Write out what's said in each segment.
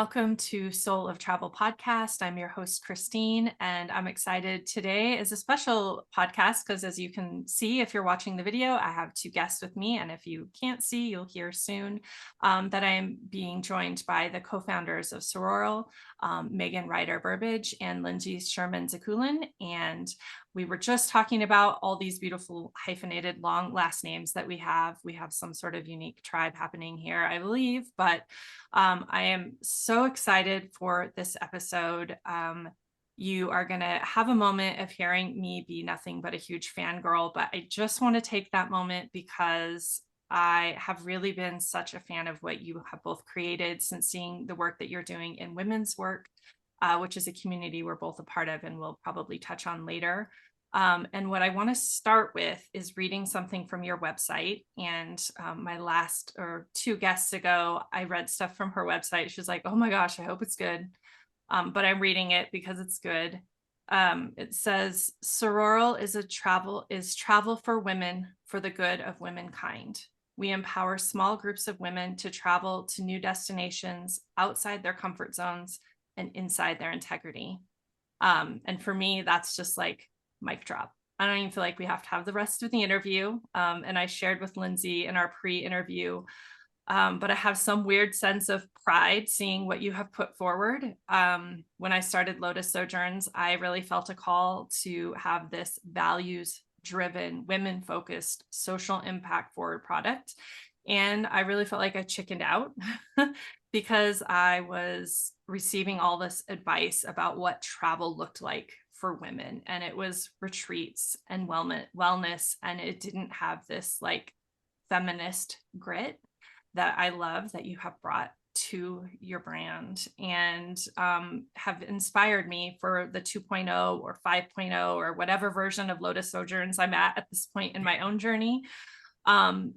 Welcome to Soul of Travel podcast. I'm your host, Christine, and I'm excited. Today is a special podcast because, as you can see, if you're watching the video, I have two guests with me. And if you can't see, you'll hear soon that I am being joined by the co-founders of Sororal, Megan Ryder-Burbidge and Linsey Sherman-Zekulin. And we were just talking about all these beautiful hyphenated long last names that we have. We have some sort of unique tribe happening here, I believe, but I am so excited for this episode. You are going to have a moment of hearing me be nothing but a huge fangirl, but I just want to take that moment because I have really been such a fan of what you have both created since seeing the work that you're doing in women's work, which is a community we're both a part of and we'll probably touch on later. And what I want to start with is reading something from your website. And my last or two guests ago, I read stuff from her website. She was like, oh my gosh, I hope it's good. But I'm reading it because it's good. It says, Sororal is travel for women for the good of womankind. We empower small groups of women to travel to new destinations outside their comfort zones and inside their integrity. And for me, that's just like mic drop. I don't even feel like we have to have the rest of the interview. And I shared with Linsey in our pre-interview, but I have some weird sense of pride seeing what you have put forward. When I started Lotus Sojourns, I really felt a call to have this values-driven, women-focused, social impact forward product. And I really felt like I chickened out because I was receiving all this advice about what travel looked like for women. And it was retreats and wellness. And it didn't have this like feminist grit that I love that you have brought to your brand and have inspired me for the 2.0 or 5.0 or whatever version of Lotus Sojourns I'm at this point in my own journey.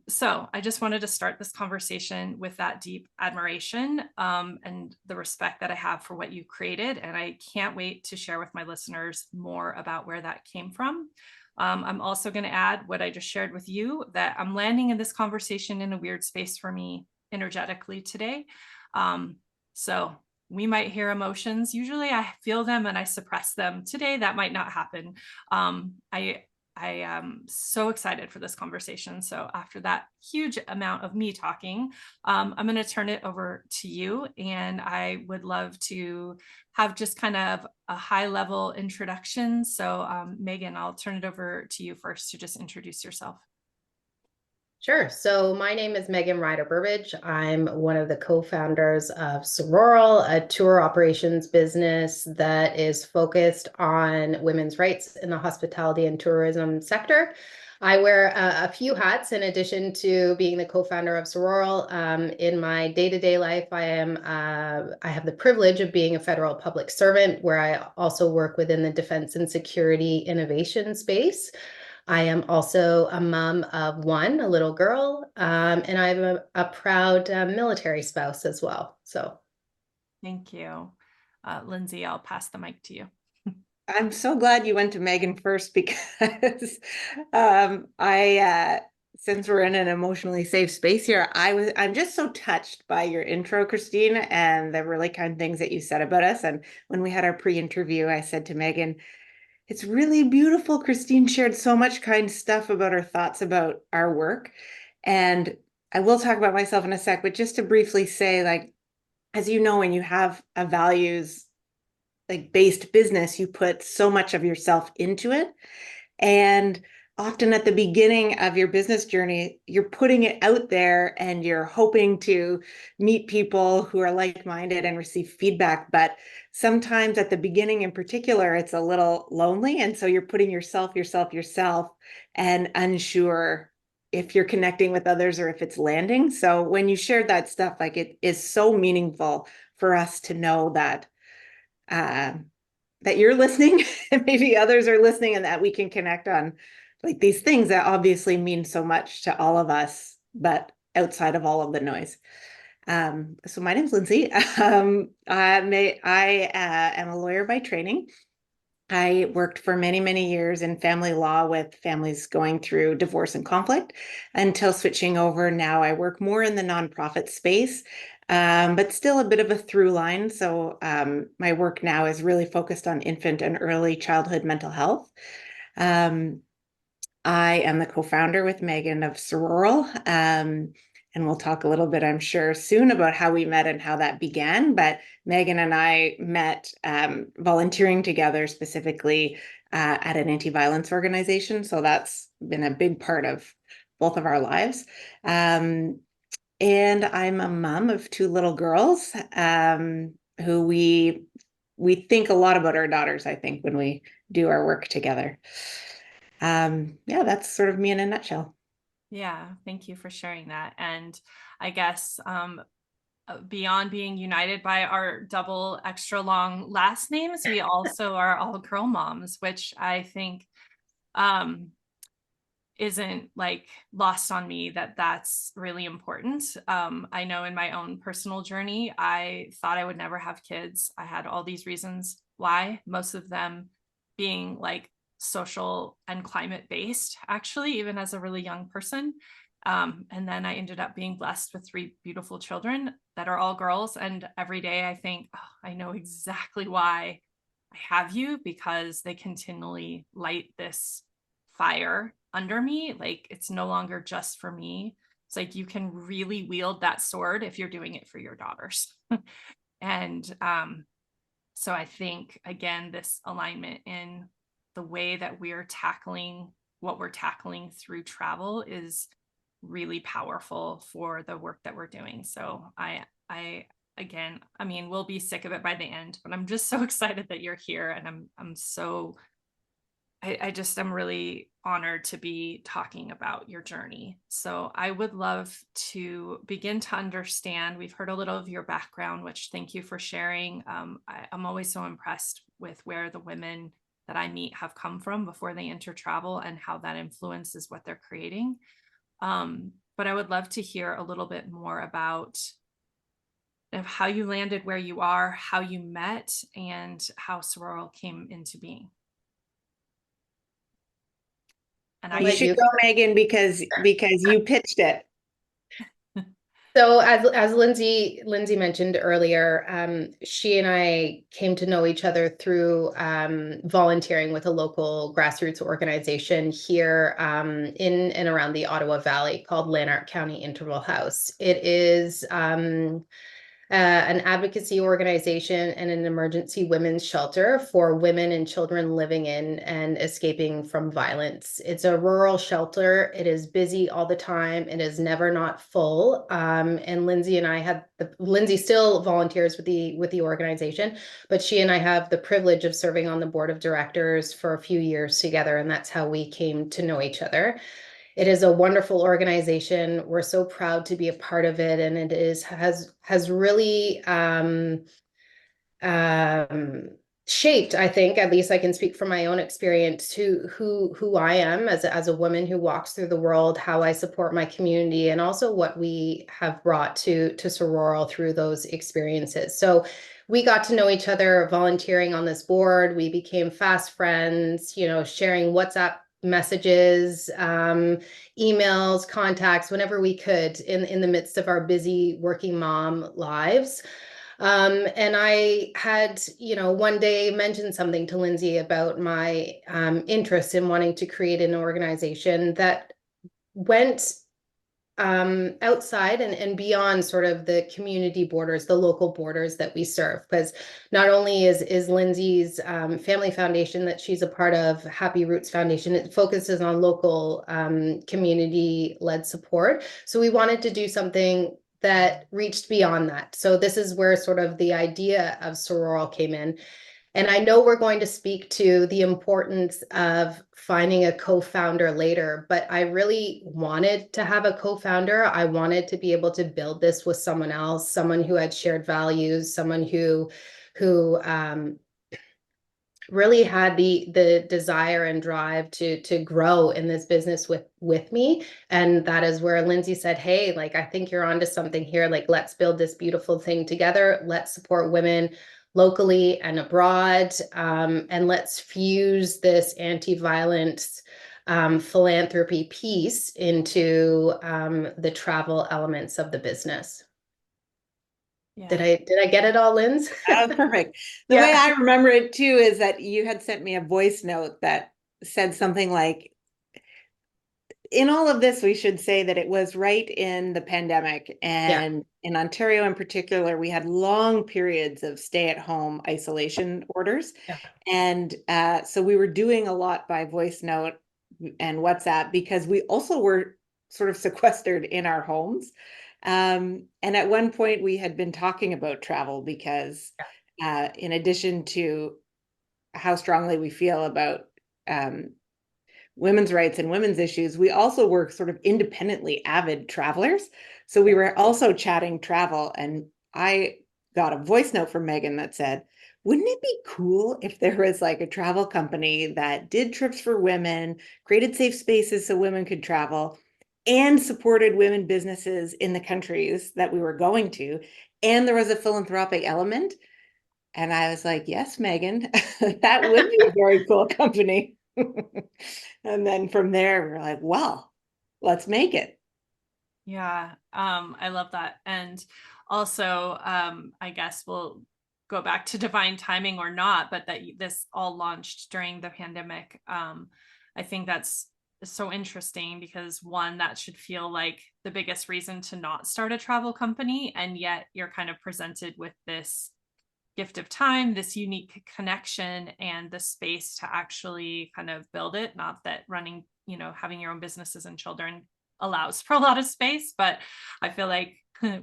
So I just wanted to start this conversation with that deep admiration and the respect that I have for what you created. And I can't wait to share with my listeners more about where that came from. I'm also going to add what I just shared with you, that I'm landing in this conversation in a weird space for me energetically today. So we might hear emotions. Usually I feel them and I suppress them. Today, that might not happen. I am so excited for this conversation. So after that huge amount of me talking, I'm going to turn it over to you. And I would love to have just kind of a high level introduction. So Megan, I'll turn it over to you first to just introduce yourself. Sure. So my name is Megan Ryder-Burbidge. I'm one of the co-founders of Sororal, a tour operations business that is focused on women's rights in the hospitality and tourism sector. I wear a few hats in addition to being the co-founder of Sororal. In my day-to-day life, I have the privilege of being a federal public servant, where I also work within the defense and security innovation space. I am also a mom of one, a little girl, and I'm a proud military spouse as well. So, thank you. Linsey, I'll pass the mic to you. I'm so glad you went to Megan first because since we're in an emotionally safe space here, I'm just so touched by your intro, Christine, and the really kind things that you said about us. And when we had our pre-interview, I said to Megan, it's really beautiful. Christine shared so much kind stuff about her thoughts about our work. And I will talk about myself in a sec, but just to briefly say, like, as you know, when you have a values like based business, you put so much of yourself into it. And often at the beginning of your business journey, you're putting it out there and you're hoping to meet people who are like-minded and receive feedback. But sometimes at the beginning in particular, it's a little lonely. And so you're putting yourself and unsure if you're connecting with others or if it's landing. So when you shared that stuff, like, it is so meaningful for us to know that that you're listening and maybe others are listening, and that we can connect on like these things that obviously mean so much to all of us, but outside of all of the noise. So my name's Linsey. I am a lawyer by training. I worked for many, many years in family law with families going through divorce and conflict until switching over. Now I work more in the nonprofit space. but still a bit of a through line. So my work now is really focused on infant and early childhood mental health. I am the co-founder with Megan of Sororal. And we'll talk a little bit, I'm sure, soon about how we met and how that began. But Megan and I met volunteering together, specifically at an anti-violence organization. So that's been a big part of both of our lives. And I'm a mom of two little girls who we think a lot about our daughters, I think, when we do our work together. Yeah, that's sort of me in a nutshell. Yeah, thank you for sharing that. And I guess beyond being united by our double extra long last names, we also are all girl moms, which I think isn't like lost on me, that that's really important. I know in my own personal journey, I thought I would never have kids. I had all these reasons why, most of them being like social and climate based, actually, even as a really young person. And then I ended up being blessed with three beautiful children that are all girls. And every day I think, oh, I know exactly why I have you, because they continually light this fire under me. Like, it's no longer just for me. It's like you can really wield that sword if you're doing it for your daughters. And so I think, again, this alignment in the way that we're tackling what we're tackling through travel is really powerful for the work that we're doing. So again, I mean, we'll be sick of it by the end, but I'm just so excited that you're here. And I just am really honored to be talking about your journey. So I would love to begin to understand. We've heard a little of your background, which thank you for sharing. I'm always so impressed with where the women that I meet have come from before they enter travel and how that influences what they're creating. But I would love to hear a little bit more about how you landed where you are, how you met, and how Sororal came into being. And you should go, Megan, because you pitched it. So as Lindsay mentioned earlier, she and I came to know each other through volunteering with a local grassroots organization here in and around the Ottawa Valley called Lanark County Interval House. It is an advocacy organization and an emergency women's shelter for women and children living in and escaping from violence. It's a rural shelter. It is busy all the time. It is never not full. And Lindsay and I had Lindsay still volunteers with the organization, but she and I have the privilege of serving on the board of directors for a few years together, and that's how we came to know each other. It is a wonderful organization. We're so proud to be a part of it, and it has really shaped, I think, at least I can speak from my own experience, to who I am as a woman who walks through the world, how I support my community, and also what we have brought to Sororal through those experiences. So we got to know each other volunteering on this board. We became fast friends, sharing WhatsApp messages, emails, contacts, whenever we could in the midst of our busy working mom lives. And I had, one day mentioned something to Lindsay about my interest in wanting to create an organization that went outside and beyond sort of the community borders, the local borders that we serve. Because not only is Lindsay's family foundation that she's a part of, Happy Roots Foundation, it focuses on local community-led support. So we wanted to do something that reached beyond that. So this is where sort of the idea of Sororal came in. And I know we're going to speak to the importance of finding a co-founder later, but I really wanted to have a co-founder. I wanted to be able to build this with someone else, someone who had shared values, someone who really had the desire and drive to grow in this business with me. And that is where Lindsay said, hey, like, I think you're onto something here. Like, let's build this beautiful thing together. Let's support women locally and abroad. And let's fuse this anti-violence philanthropy piece into the travel elements of the business. Yeah. Did I get it all, Linz? That was perfect. The way Yeah. I remember it too is that you had sent me a voice note that said something like, in all of this, we should say that it was right in the pandemic. Yeah. And in Ontario in particular, we had long periods of stay-at-home isolation orders. Yeah. And so we were doing a lot by voice note and WhatsApp because we also were sort of sequestered in our homes. And at one point, we had been talking about travel because in addition to how strongly we feel about women's rights and women's issues, we also were sort of independently avid travelers. So we were also chatting travel, and I got a voice note from Megan that said, wouldn't it be cool if there was like a travel company that did trips for women, created safe spaces so women could travel, and supported women businesses in the countries that we were going to, and there was a philanthropic element? And I was like, yes, Megan, that would be a very cool company. And then from there, we were like, well, let's make it. Yeah, I love that. And also, I guess we'll go back to divine timing or not, but that this all launched during the pandemic. I think that's so interesting because one, that should feel like the biggest reason to not start a travel company. And yet you're kind of presented with this gift of time, this unique connection, and the space to actually kind of build it. Not that running, having your own businesses and children allows for a lot of space, but I feel like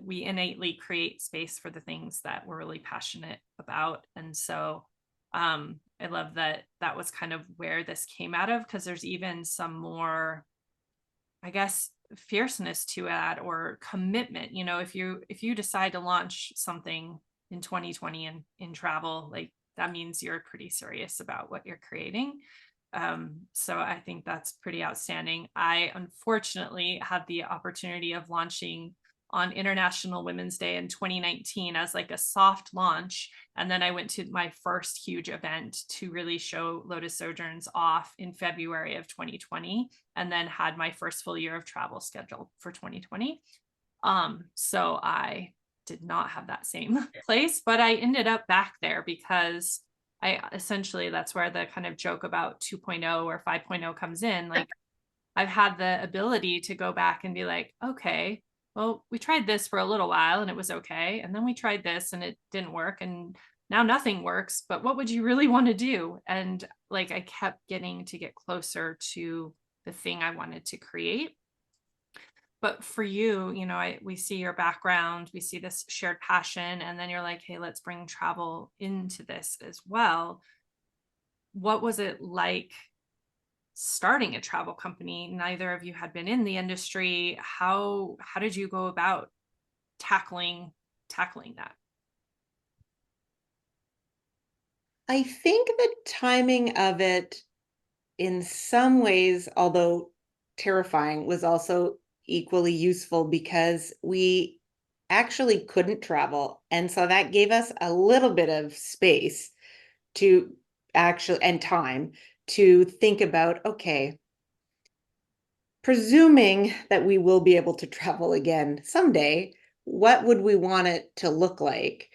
we innately create space for the things that we're really passionate about. And so I love that that was kind of where this came out of, because there's even some more, I guess, fierceness to that, or commitment. If you decide to launch something in 2020 in travel, like, that means you're pretty serious about what you're creating. So I think that's pretty outstanding. I unfortunately had the opportunity of launching on International Women's Day in 2019 as like a soft launch. And then I went to my first huge event to really show Lotus Sojourns off in February of 2020, and then had my first full year of travel scheduled for 2020. So I did not have that same place, but I ended up back there because that's where the kind of joke about 2.0 or 5.0 comes in. Like, I've had the ability to go back and be like, okay, well, we tried this for a little while and it was okay. And then we tried this and it didn't work. And now nothing works, but what would you really want to do? And like, I kept getting to get closer to the thing I wanted to create. But for you, we see your background, we see this shared passion, and then you're like, hey, let's bring travel into this as well. What was it like starting a travel company? Neither of you had been in the industry. How did you go about tackling that? I think the timing of it, in some ways, although terrifying, was also equally useful because we actually couldn't travel. And so that gave us a little bit of space to actually, and time to think about, okay, presuming that we will be able to travel again someday, what would we want it to look like?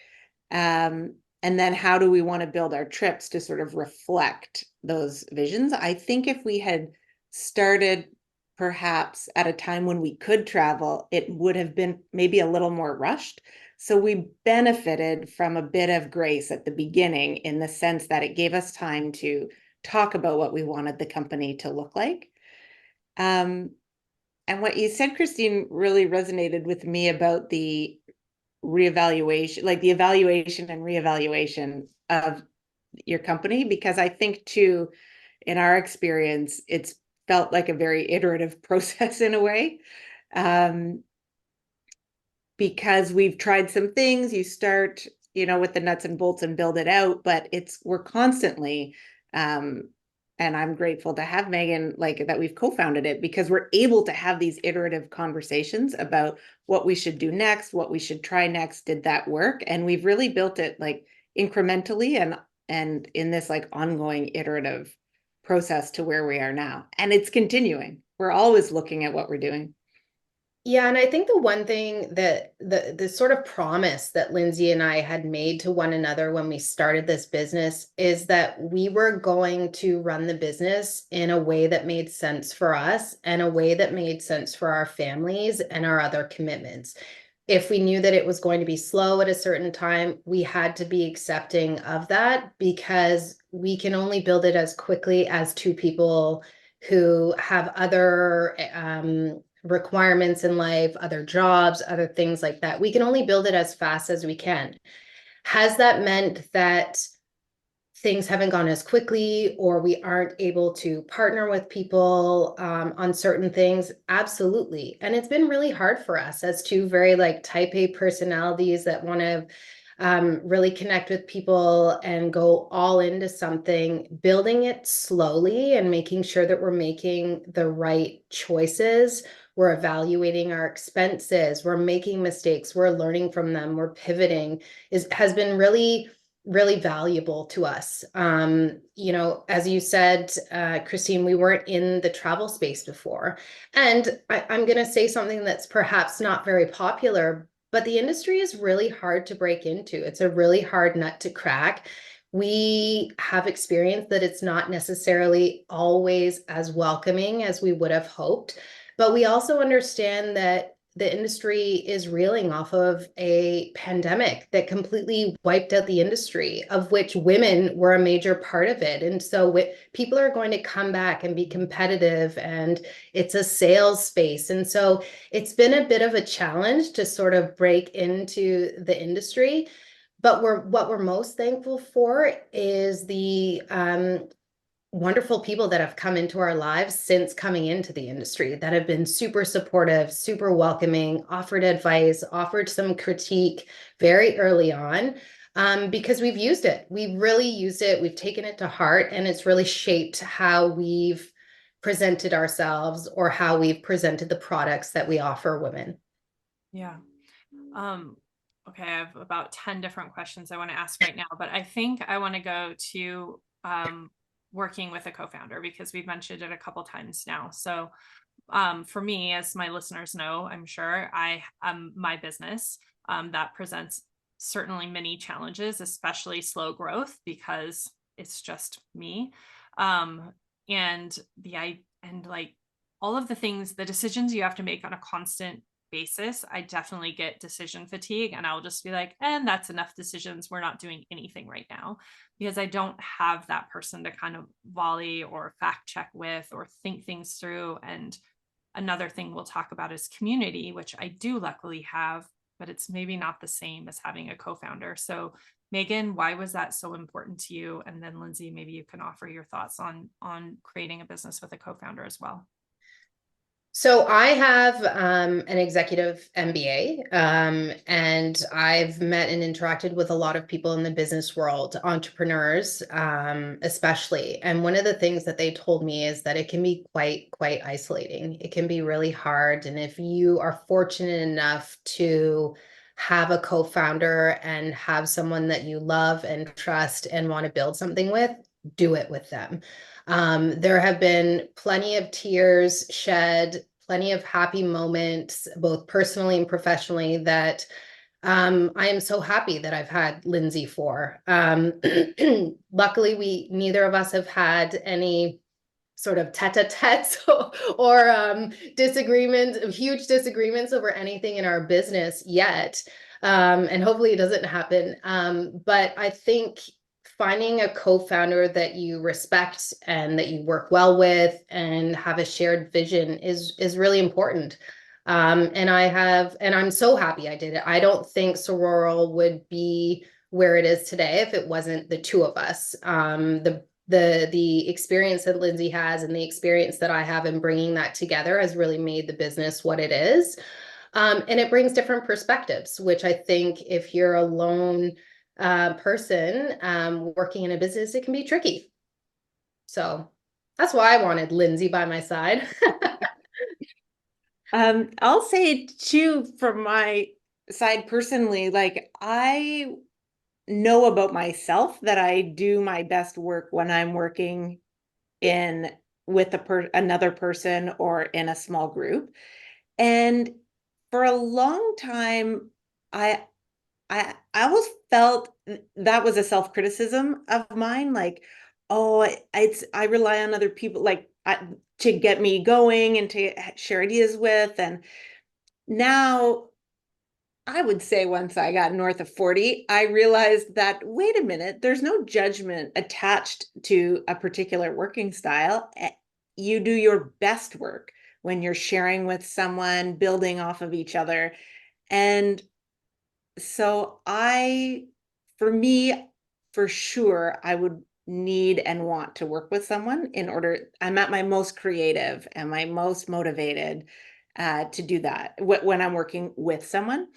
And then how do we want to build our trips to sort of reflect those visions? I think if we had started perhaps at a time when we could travel, it would have been maybe a little more rushed. So we benefited from a bit of grace at the beginning, in the sense that it gave us time to talk about what we wanted the company to look like. And what you said, Christine, really resonated with me about the reevaluation, like the evaluation and reevaluation of your company, because I think too, in our experience, it's felt like a very iterative process in a way. Because we've tried some things, you start, with the nuts and bolts and build it out, but we're constantly, and I'm grateful to have Megan, like, that we've co-founded it, because we're able to have these iterative conversations about what we should do next, what we should try next, did that work? And we've really built it like incrementally and in this like ongoing iterative process to where we are now. And it's continuing. We're always looking at what we're doing. Yeah, and I think the one thing that the sort of promise that Lindsay and I had made to one another when we started this business is that we were going to run the business in a way that made sense for us and a way that made sense for our families and our other commitments. If we knew that it was going to be slow at a certain time, we had to be accepting of that because we can only build it as quickly as two people who have other requirements in life, other jobs, other things like that. We can only build it as fast as we can. Has that meant that things haven't gone as quickly or we aren't able to partner with people on certain things? Absolutely. And it's been really hard for us as two very like type A personalities that want to really connect with people and go all into something, building it slowly and making sure that we're making the right choices. We're evaluating our expenses, we're making mistakes, we're learning from them, we're pivoting has been really valuable to us. You know, as you said, Christine, we weren't in the travel space before. And I'm going to say something that's perhaps not very popular, but the industry is really hard to break into. It's a really hard nut to crack. We have experienced that it's not necessarily always as welcoming as we would have hoped, but we also understand that the industry is reeling off of a pandemic that completely wiped out the industry, of which women were a major part of it. And so people are going to come back and be competitive, and it's a sales space. And so it's been a bit of a challenge to sort of break into the industry. But what we're most thankful for is the wonderful people that have come into our lives since coming into the industry that have been super supportive, super welcoming, offered advice, offered some critique very early on, because we've used it. We've really used it. We've taken it to heart, and it's really shaped how we've presented ourselves or how we've presented the products that we offer women. Yeah. Okay, I have about 10 different questions I want to ask right now, but I think I want to go to working with a co-founder because we've mentioned it a couple times now. So for me, as my listeners know, I'm sure I my business that presents certainly many challenges, especially slow growth because it's just me. And like all of the things, the decisions you have to make on a constant basis, I definitely get decision fatigue, and I'll just be like, and that's enough decisions. We're not doing anything right now, because I don't have that person to kind of volley or fact check with or think things through. And another thing we'll talk about is community, which I do luckily have, but it's maybe not the same as having a co-founder. So Megan, why was that so important to you? And then Lindsay, maybe you can offer your thoughts on creating a business with a co-founder as well. So I have an executive MBA, and I've met and interacted with a lot of people in the business world, entrepreneurs, especially. And one of the things that they told me is that it can be quite isolating. It can be really hard. And if you are fortunate enough to have a co-founder and have someone that you love and trust and want to build something with, do it with them. There have been plenty of tears shed, plenty of happy moments, both personally and professionally, that I am so happy that I've had Lindsay for. Luckily, neither of us have had any sort of tete-a-tetes or disagreements, huge disagreements over anything in our business yet. And hopefully it doesn't happen. But I think finding a co-founder that you respect and that you work well with and have a shared vision is really important. And I'm so happy I did it. I don't think Sororal would be where it is today if it wasn't the two of us. The experience that Lindsay has and the experience that I have in bringing that together has really made the business what it is. And it brings different perspectives, which I think if you're a lone person working in a business, it can be tricky. So that's why I wanted Lindsay by my side. I'll say too, from my side personally, like I know about myself that I do my best work when I'm working in with another person or in a small group. And for a long time, I I almost felt that was a self-criticism of mine, like, oh, I rely on other people, like, to get me going and to share ideas with. And now I would say once I got north of 40, I realized that, wait a minute, there's no judgment attached to a particular working style. You do your best work when you're sharing with someone, building off of each other. And so for me, for sure, I would need and want to work with someone in order, I'm at my most creative and my most motivated to do that when I'm working with someone.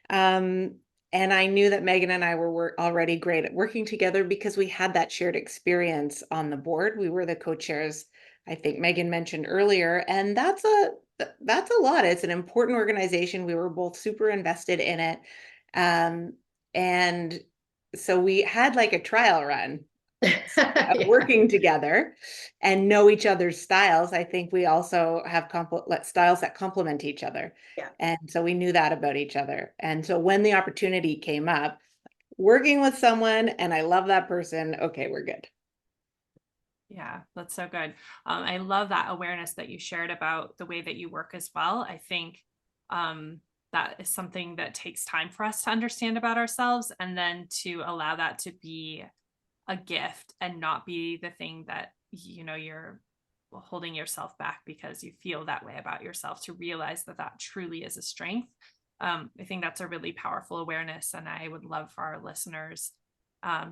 Um, and I knew that Megan and I were already great at working together because we had that shared experience on the board. We were the co-chairs, I think Megan mentioned earlier, and that's a lot. It's an important organization. We were both super invested in it. Um, and so we had like a trial run of Yeah. working together and know each other's styles. I think we also have styles that complement each other. Yeah. And so we knew that about each other. And so when the opportunity came up, working with someone and I love that person, okay, we're good. Yeah, that's so good. I love that awareness that you shared about the way that you work as well. I think that is something that takes time for us to understand about ourselves, and then to allow that to be a gift and not be the thing that, you're holding yourself back because you feel that way about yourself, to realize that that truly is a strength. I think that's a really powerful awareness, and I would love for our listeners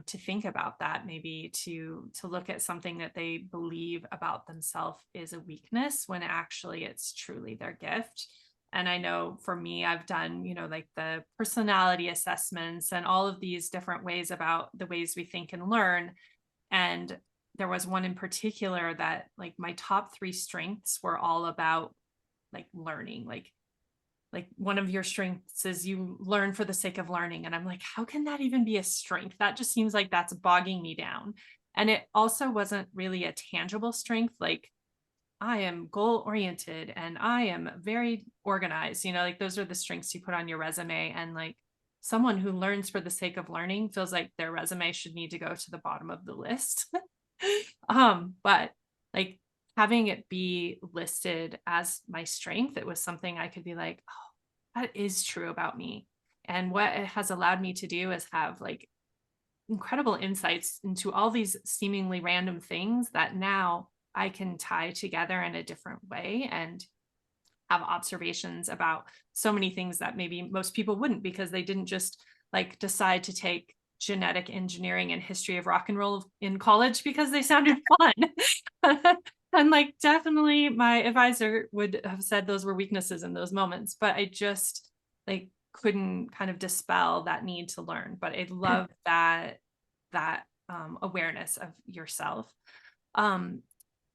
to think about that, maybe to look at something that they believe about themselves is a weakness when actually it's truly their gift. And I know for me, I've done, like the personality assessments and all of these different ways about the ways we think and learn. And there was one in particular that, like, my top three strengths were all about like learning, like one of your strengths is you learn for the sake of learning. And I'm like, how can that even be a strength? That just seems like that's bogging me down. And it also wasn't really a tangible strength. Like, I am goal oriented and I am very organized, like those are the strengths you put on your resume. And like someone who learns for the sake of learning feels like their resume should need to go to the bottom of the list. But like having it be listed as my strength, it was something I could be like, oh, that is true about me. And what it has allowed me to do is have like incredible insights into all these seemingly random things that now I can tie together in a different way and have observations about so many things that maybe most people wouldn't, because they didn't just like decide to take genetic engineering and history of rock and roll in college because they sounded fun. And like definitely my advisor would have said those were weaknesses in those moments, but I just like couldn't kind of dispel that need to learn. But I love that awareness of yourself.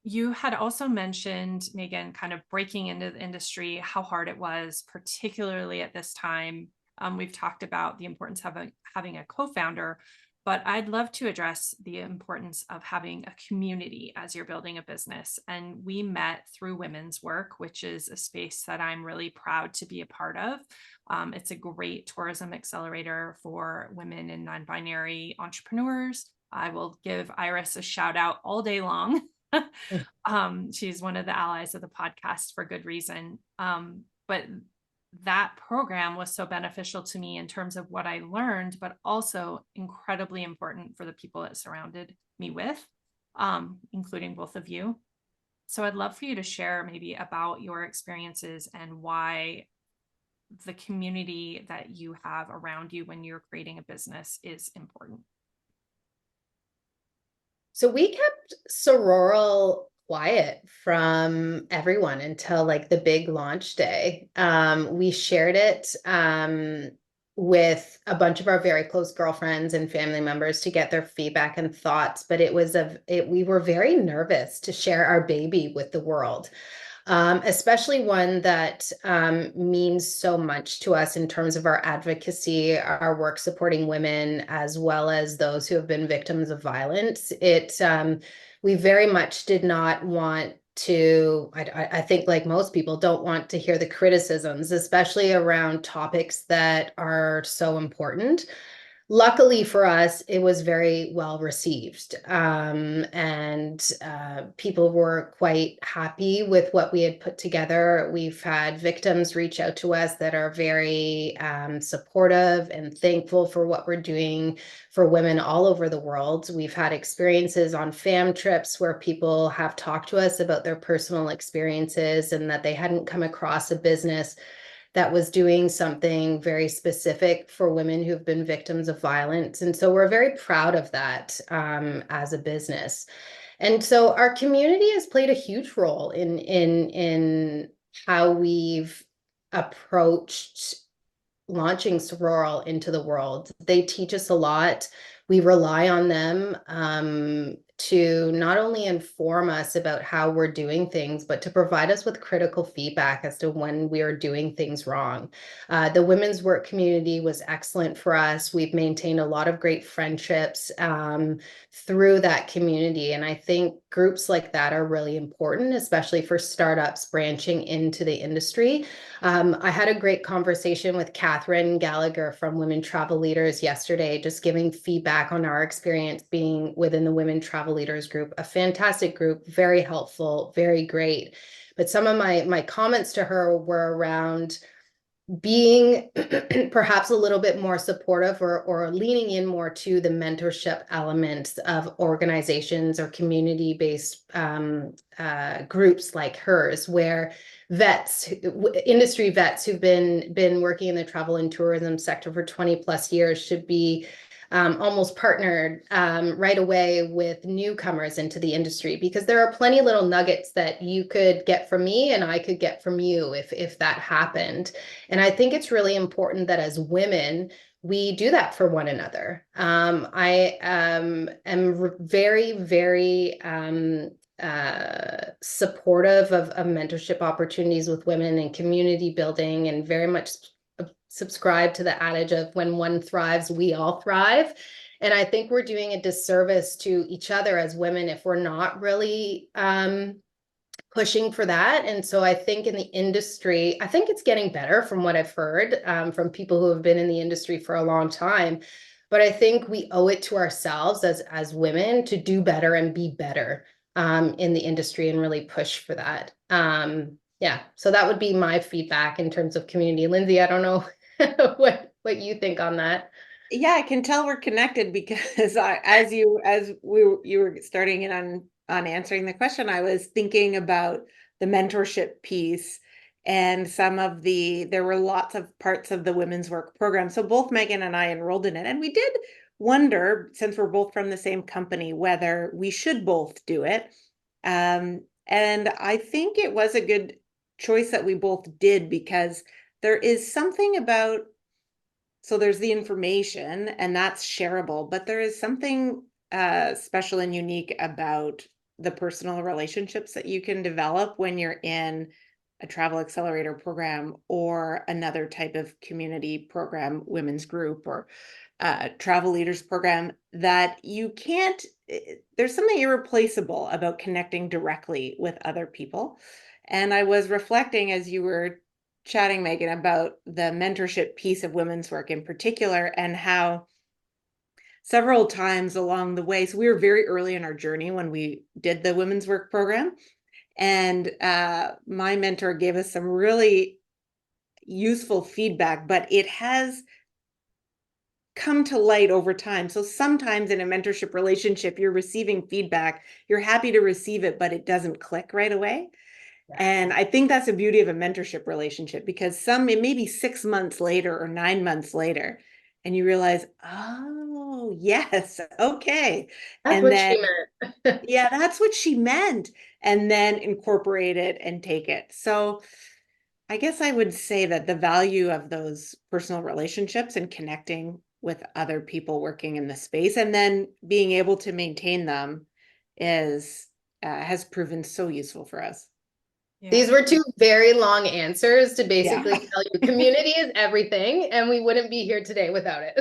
You had also mentioned, Megan, kind of breaking into the industry, how hard it was, particularly at this time. We've talked about the importance of having a co-founder, but I'd love to address the importance of having a community as you're building a business. And we met through women's work, which is a space that I'm really proud to be a part of. It's a great tourism accelerator for women and non-binary entrepreneurs. I will give Iris a shout out all day long. She's one of the allies of the podcast for good reason. But that program was so beneficial to me in terms of what I learned, but also incredibly important for the people it surrounded me with, including both of you. So I'd love for you to share maybe about your experiences and why the community that you have around you when you're creating a business is important. So we kept Sororal quiet from everyone until like the big launch day. We shared it with a bunch of our very close girlfriends and family members to get their feedback and thoughts, but we were very nervous to share our baby with the world. Especially one that means so much to us in terms of our advocacy, our work supporting women, as well as those who have been victims of violence. We very much did not want I think like most people don't want to hear the criticisms, especially around topics that are so important. Luckily for us, it was very well received, and people were quite happy with what we had put together. We've had victims reach out to us that are very supportive and thankful for what we're doing for women all over the world. We've had experiences on fam trips where people have talked to us about their personal experiences and that they hadn't come across a business that was doing something very specific for women who've been victims of violence. And so we're very proud of that as a business. And so our community has played a huge role in how we've approached launching Sororal into the world. They teach us a lot. We rely on them to not only inform us about how we're doing things, but to provide us with critical feedback as to when we are doing things wrong. The women's work community was excellent for us. We've maintained a lot of great friendships through that community. And I think groups like that are really important, especially for startups branching into the industry. I had a great conversation with Catherine Gallagher from Women Travel Leaders yesterday, just giving feedback on our experience being within the Women Travel Leaders group, a fantastic group, very helpful, very great. But some of my comments to her were around being perhaps a little bit more supportive or leaning in more to the mentorship elements of organizations or community-based groups like hers, where industry vets who've been working in the travel and tourism sector for 20 plus years should be almost partnered right away with newcomers into the industry, because there are plenty of little nuggets that you could get from me and I could get from you if that happened. And I think it's really important that as women, we do that for one another. I am very, very supportive of mentorship opportunities with women and community building, and very much subscribe to the adage of when one thrives, we all thrive. And I think we're doing a disservice to each other as women if we're not really pushing for that. And so I think in the industry, I think it's getting better from what I've heard from people who have been in the industry for a long time. But I think we owe it to ourselves as women to do better and be better in the industry and really push for that. Yeah, so that would be my feedback in terms of community. Lindsay, I don't know what you think on that. Yeah, I can tell we're connected because you were starting in on answering the question, I was thinking about the mentorship piece and there were lots of parts of the women's work program. So both Megan and I enrolled in it, and we did wonder, since we're both from the same company, whether we should both do it. And I think it was a good choice that we both did, because there is something about, so there's the information and that's shareable, but there is something special and unique about the personal relationships that you can develop when you're in a travel accelerator program or another type of community program, women's group or travel leaders program, that you can't, there's something irreplaceable about connecting directly with other people. And I was reflecting as you were chatting, Megan, about the mentorship piece of women's work in particular, and how several times along the way, so we were very early in our journey when we did the women's work program, and my mentor gave us some really useful feedback, but it has come to light over time. So sometimes in a mentorship relationship, you're receiving feedback, you're happy to receive it, but it doesn't click right away. And I think that's the beauty of a mentorship relationship, because it may be 6 months later or 9 months later, and you realize, oh, yes, okay. That's And what then, she meant. yeah, that's what she meant. And then incorporate it and take it. So I guess I would say that the value of those personal relationships and connecting with other people working in the space and then being able to maintain them has proven so useful for us. These were two very long answers to basically Yeah. tell you community is everything, and we wouldn't be here today without it.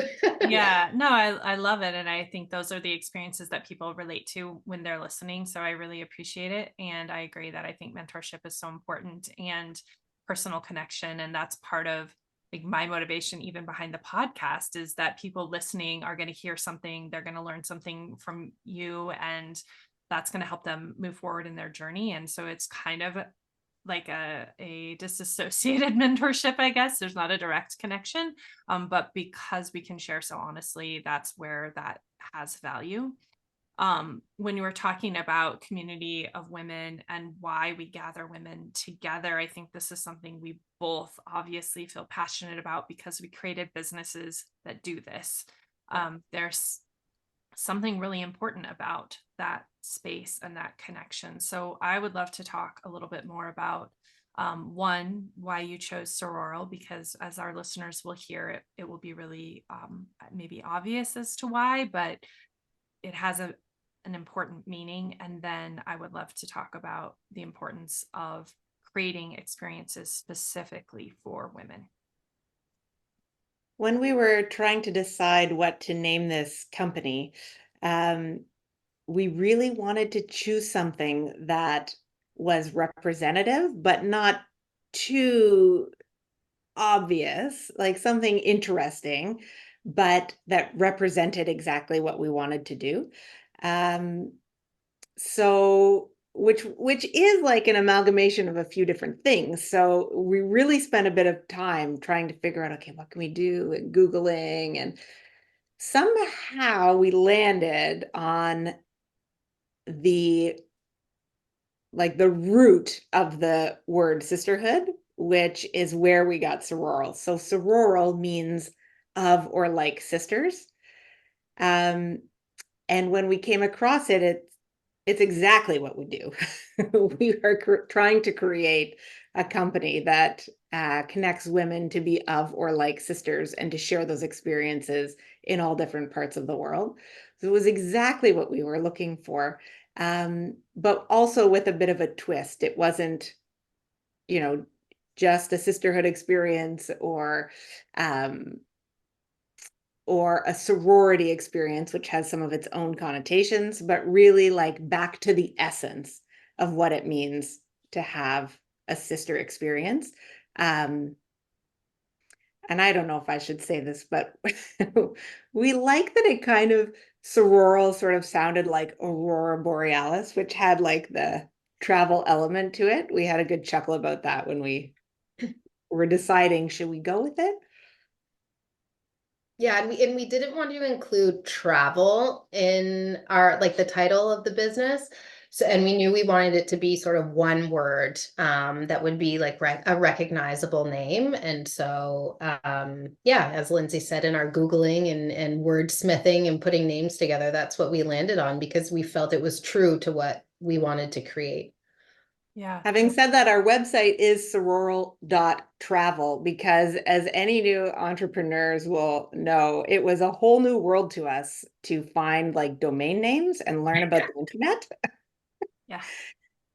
Yeah, no, I love it. And I think those are the experiences that people relate to when they're listening. So I really appreciate it. And I agree that I think mentorship is so important and personal connection. And that's part of like my motivation, even behind the podcast, is that people listening are going to hear something, they're going to learn something from you, and that's going to help them move forward in their journey. And so it's kind of like a disassociated mentorship, I guess. There's not a direct connection, but because we can share so honestly, that's where that has value. When you were talking about community of women and why we gather women together, I think this is something we both obviously feel passionate about because we created businesses that do this. There's something really important about that space and that connection. So I would love to talk a little bit more about one, why you chose Sororal, because as our listeners will hear it, it will be really maybe obvious as to why, but it has an important meaning. And then I would love to talk about the importance of creating experiences specifically for women. When we were trying to decide what to name this company, we really wanted to choose something that was representative, but not too obvious, like something interesting, but that represented exactly what we wanted to do. So which is like an amalgamation of a few different things. So we really spent a bit of time trying to figure out, okay, what can we do, and Googling, and somehow we landed on the the root of the word sisterhood, which is where we got sororal. So sororal means of or like sisters. And when we came across it, it's exactly what we do. We are trying to create a company that connects women to be of or like sisters and to share those experiences in all different parts of the world. So it was exactly what we were looking for, but also with a bit of a twist. It wasn't, just a sisterhood experience um, or a sorority experience, which has some of its own connotations, but really like back to the essence of what it means to have a sister experience. And I don't know if I should say this, but we like that it kind of sororal sort of sounded like Aurora Borealis, which had like the travel element to it. We had a good chuckle about that when we were deciding, should we go with it? Yeah, and we didn't want to include travel in our like the title of the business. So, and we knew we wanted it to be sort of one word that would be like a recognizable name. And so, yeah, as Lindsay said, in our Googling and wordsmithing and putting names together, that's what we landed on because we felt it was true to what we wanted to create. Yeah. Having said that, our website is sororal.travel because, as any new entrepreneurs will know, it was a whole new world to us to find like domain names and learn about the internet. Yeah.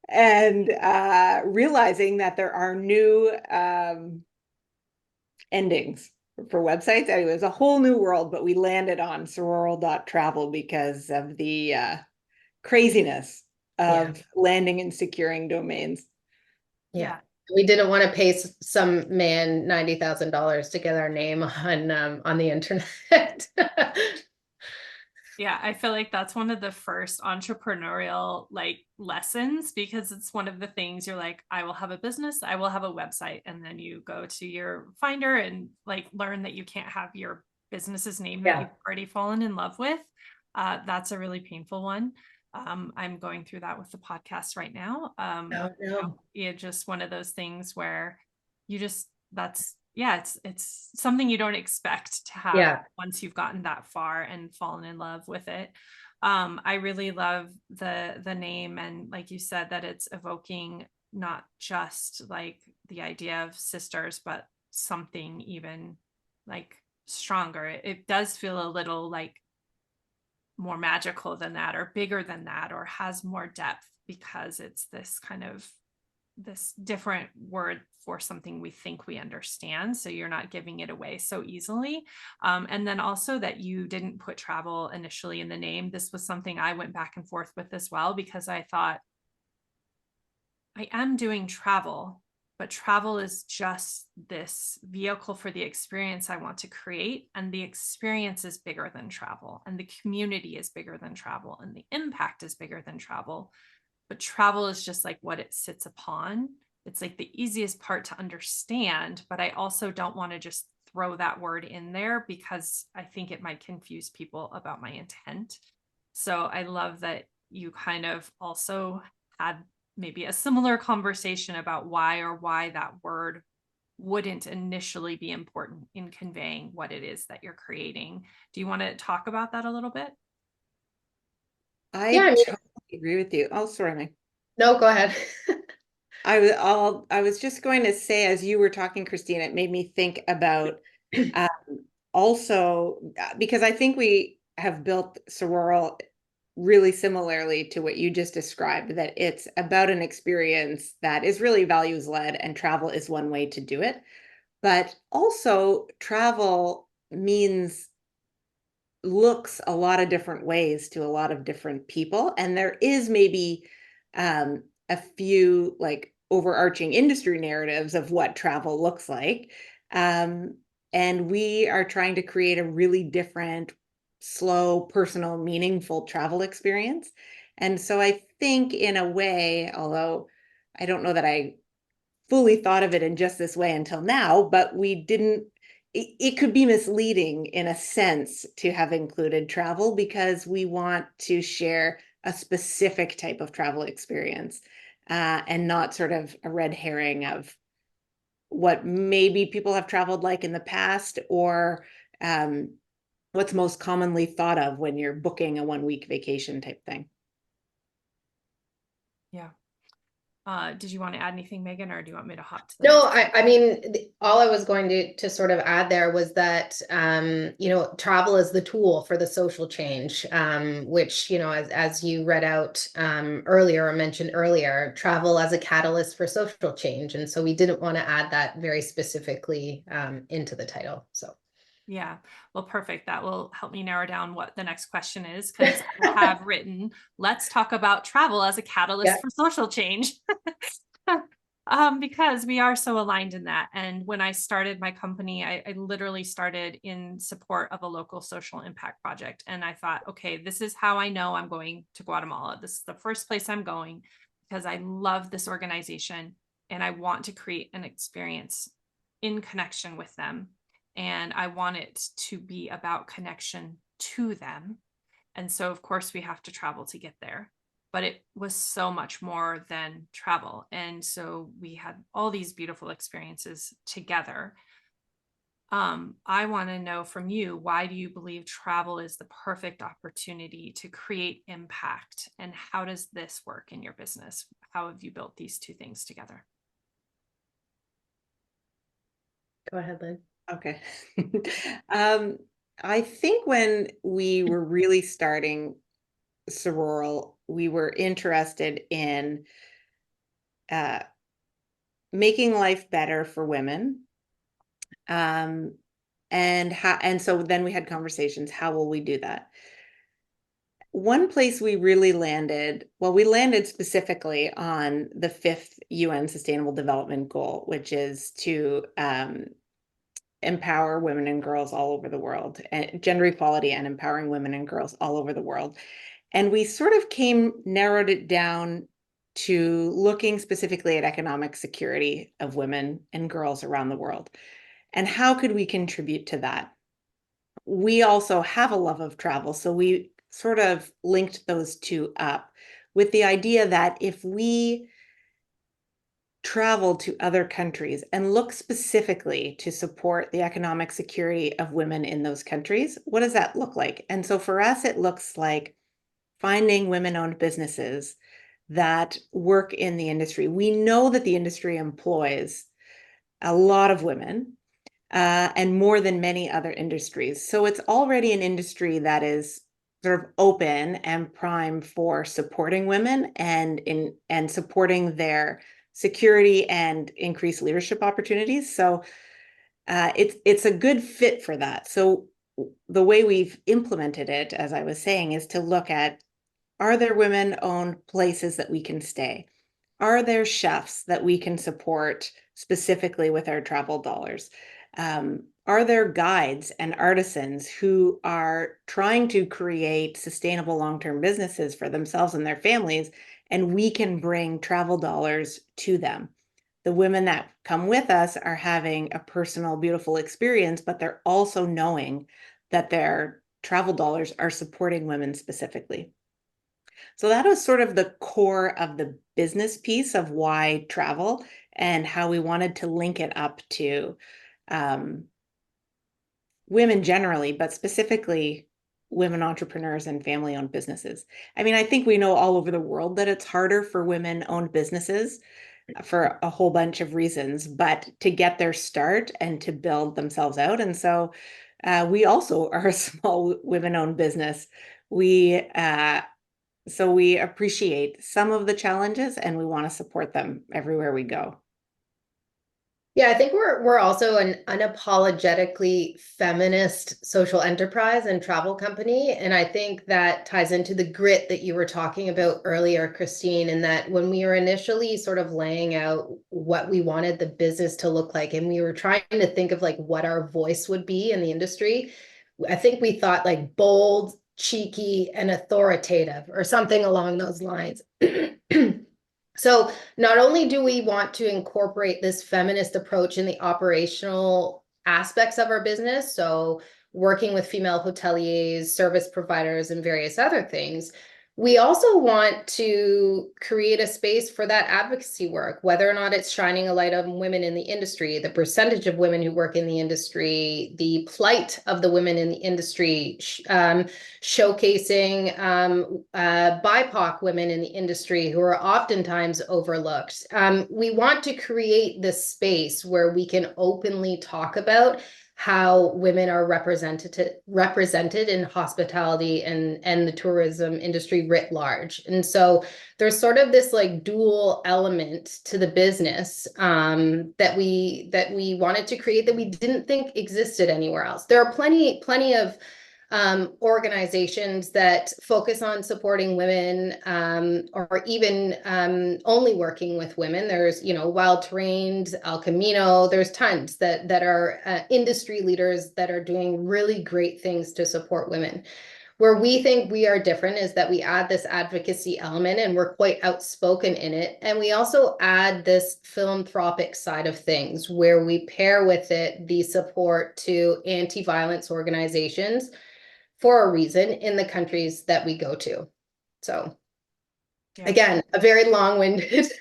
And realizing that there are new endings for websites. Anyway, it was a whole new world, but we landed on sororal.travel because of the craziness of landing and securing domains. Yeah. We didn't want to pay some man $90,000 to get our name on the internet. Yeah, I feel like that's one of the first entrepreneurial like lessons because it's one of the things you're like, I will have a business, I will have a website, and then you go to your Finder and like learn that you can't have your business's name that you've already fallen in love with. That's a really painful one. I'm going through that with the podcast right now. Yeah, just one of those things where you just it's something you don't expect to have once you've gotten that far and fallen in love with it. I really love the name, and like you said, that it's evoking not just like the idea of sisters, but something even like stronger. It does feel a little like more magical than that or bigger than that or has more depth because it's this kind of this different word for something we think we understand. So you're not giving it away so easily. And then also that you didn't put travel initially in the name. This was something I went back and forth with as well, because I thought, I am doing travel, but travel is just this vehicle for the experience I want to create. And the experience is bigger than travel, and the community is bigger than travel, and the impact is bigger than travel. But travel is just like what it sits upon. It's like the easiest part to understand, but I also don't want to just throw that word in there because I think it might confuse people about my intent. So I love that you kind of also had maybe a similar conversation about why that word wouldn't initially be important in conveying what it is that you're creating. Do you want to talk about that a little bit? Yeah, I totally agree with you. Oh, sorry, Meg. no, go ahead. I was just going to say, as you were talking, Christine, it made me think about um, also because I think we have built Sororal really similarly to what you just described, that it's about an experience that is really values led, and travel is one way to do it. But also, travel looks a lot of different ways to a lot of different people. And there is maybe a few like overarching industry narratives of what travel looks like. And we are trying to create a really different, slow, personal, meaningful travel experience. And so I think in a way, although I don't know that I fully thought of it in just this way until now, but we didn't, it could be misleading in a sense to have included travel because we want to share a specific type of travel experience and not sort of a red herring of what maybe people have traveled like in the past, or what's most commonly thought of when you're booking a 1 week vacation type thing. Yeah. Did you want to add anything, Megan, or do you want me to hop to the No, next? I mean, all I was going to sort of add there was that, travel is the tool for the social change, which, as you read out earlier or mentioned earlier, travel as a catalyst for social change. And so we didn't want to add that very specifically into the title. So. Yeah, well, perfect. That will help me narrow down what the next question is, because I have written, let's talk about travel as a catalyst Yeah. for social change. Because we are so aligned in that. And when I started my company, I literally started in support of a local social impact project. And I thought, okay, this is how I know I'm going to Guatemala. This is the first place I'm going because I love this organization and I want to create an experience in connection with them. And I want it to be about connection to them. And so, of course, we have to travel to get there. But it was so much more than travel. And so we had all these beautiful experiences together. I want to know from you, why do you believe travel is the perfect opportunity to create impact? And how does this work in your business? How have you built these two things together? Go ahead, Lynn. Okay. I think when we were really starting Sororal, we were interested in making life better for women. And so then we had conversations, how will we do that? One place we really landed, well, we landed specifically on the 5th UN Sustainable Development Goal, which is to empower women and girls all over the world, and gender equality and empowering women and girls all over the world. And we sort of narrowed it down to looking specifically at economic security of women and girls around the world. And how could we contribute to that? We also have a love of travel, so we sort of linked those two up with the idea that if we travel to other countries and look specifically to support the economic security of women in those countries, what does that look like? And so for us, it looks like finding women-owned businesses that work in the industry. We know that the industry employs a lot of women and more than many other industries. So it's already an industry that is sort of open and prime for supporting women and supporting their security and increased leadership opportunities. So it's a good fit for that. So the way we've implemented it, as I was saying, is to look at, are there women-owned places that we can stay? Are there chefs that we can support specifically with our travel dollars? Are there guides and artisans who are trying to create sustainable long-term businesses for themselves and their families, and we can bring travel dollars to them? The women that come with us are having a personal, beautiful experience, but they're also knowing that their travel dollars are supporting women specifically. So that was sort of the core of the business piece of why travel and how we wanted to link it up to women generally, but specifically women entrepreneurs and family-owned businesses. I mean, I think we know all over the world that it's harder for women-owned businesses for a whole bunch of reasons, but to get their start and to build themselves out. And so we also are a small women-owned business. So we appreciate some of the challenges and we want to support them everywhere we go. Yeah, I think we're also an unapologetically feminist social enterprise and travel company. And I think that ties into the grit that you were talking about earlier, Christine, and that when we were initially sort of laying out what we wanted the business to look like, and we were trying to think of like what our voice would be in the industry, I think we thought like bold, cheeky, and authoritative or something along those lines. So not only do we want to incorporate this feminist approach in the operational aspects of our business, so working with female hoteliers, service providers, and various other things, we also want to create a space for that advocacy work, whether or not it's shining a light on women in the industry, the percentage of women who work in the industry, the plight of the women in the industry, showcasing BIPOC women in the industry who are oftentimes overlooked. We want to create this space where we can openly talk about how women are represented in hospitality and the tourism industry writ large. And so there's sort of this like dual element to the business that we wanted to create that we didn't think existed anywhere else. There are plenty of organizations that focus on supporting women or even only working with women. There's, Wild Terrains, El Camino, there's tons that are industry leaders that are doing really great things to support women. Where we think we are different is that we add this advocacy element and we're quite outspoken in it. And we also add this philanthropic side of things where we pair with it the support to anti-violence organizations for a reason in the countries that we go to. So again, a very long-winded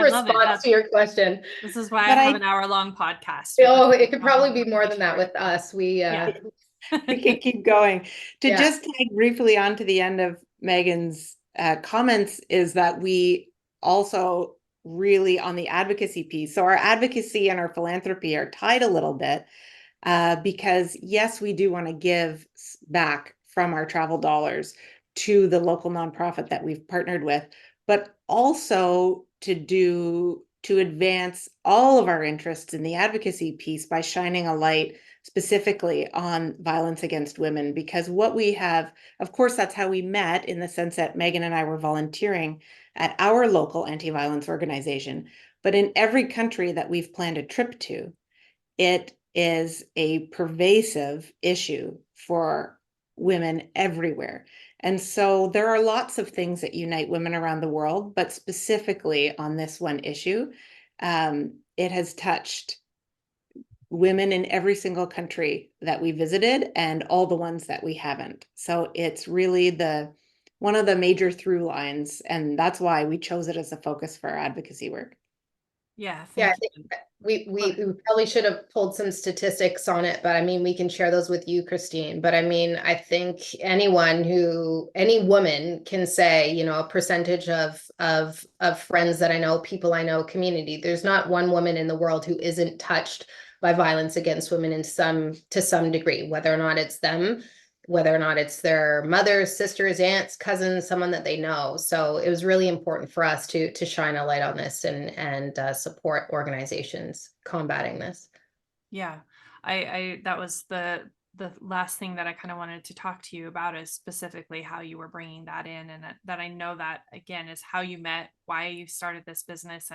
response to your question. This is why I have an hour-long podcast. Oh, it could probably be more than that with us. We can keep going. To just tag briefly on to the end of Megan's comments is that we also really on the advocacy piece. So our advocacy and our philanthropy are tied a little bit. Because yes, we do want to give back from our travel dollars to the local nonprofit that we've partnered with, but also to advance all of our interests in the advocacy piece by shining a light specifically on violence against women. Because what we have, of course, that's how we met in the sense that Megan and I were volunteering at our local anti-violence organization. But in every country that we've planned a trip to, it is a pervasive issue for women everywhere. And so there are lots of things that unite women around the world, but specifically on this one issue, it has touched women in every single country that we visited and all the ones that we haven't. So it's really one of the major through lines, and that's why we chose it as a focus for our advocacy work. Yeah, I think we probably should have pulled some statistics on it, but I mean, we can share those with you, Christine. But I mean, I think any woman can say, a percentage of friends that I know, people I know, community. There's not one woman in the world who isn't touched by violence against women to some degree, whether or not it's them whether or not it's their mothers, sisters, aunts, cousins, someone that they know. So it was really important for us to shine a light on this and support organizations combating this. Yeah, I that was the last thing that I kind of wanted to talk to you about, is specifically how you were bringing that in, and that I know that again is how you met, why you started this business,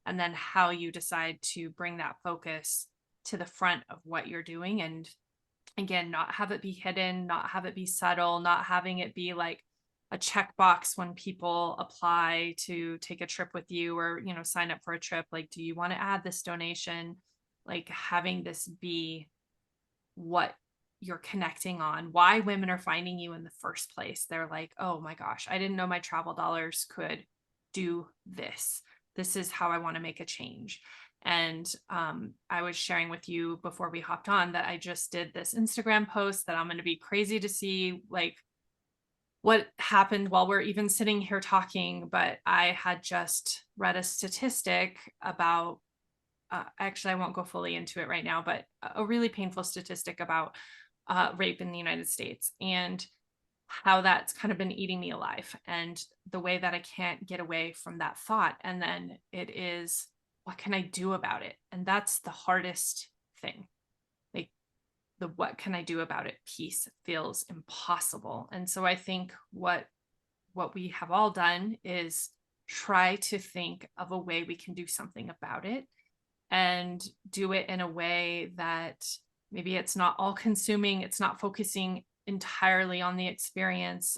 and then how you decide to bring that focus to the front of what you're doing. And again, not have it be hidden, not have it be subtle, not having it be like a checkbox when people apply to take a trip with you, or sign up for a trip, like, do you want to add this donation? Like, having this be what you're connecting on, why women are finding you in the first place. They're like, oh my gosh, I didn't know my travel dollars could do this. This is how I want to make a change. And I was sharing with you before we hopped on that I just did this Instagram post that I'm going to be crazy to see, like, what happened while we're even sitting here talking. But I had just read a statistic about, actually, I won't go fully into it right now, but a really painful statistic about rape in the United States, and how that's kind of been eating me alive, and the way that I can't get away from that thought. And then it is, what can I do about it? And that's the hardest thing. Like, the what can I do about it piece feels impossible. And so I think what we have all done is try to think of a way we can do something about it, and do it in a way that maybe it's not all consuming, it's not focusing entirely on the experience,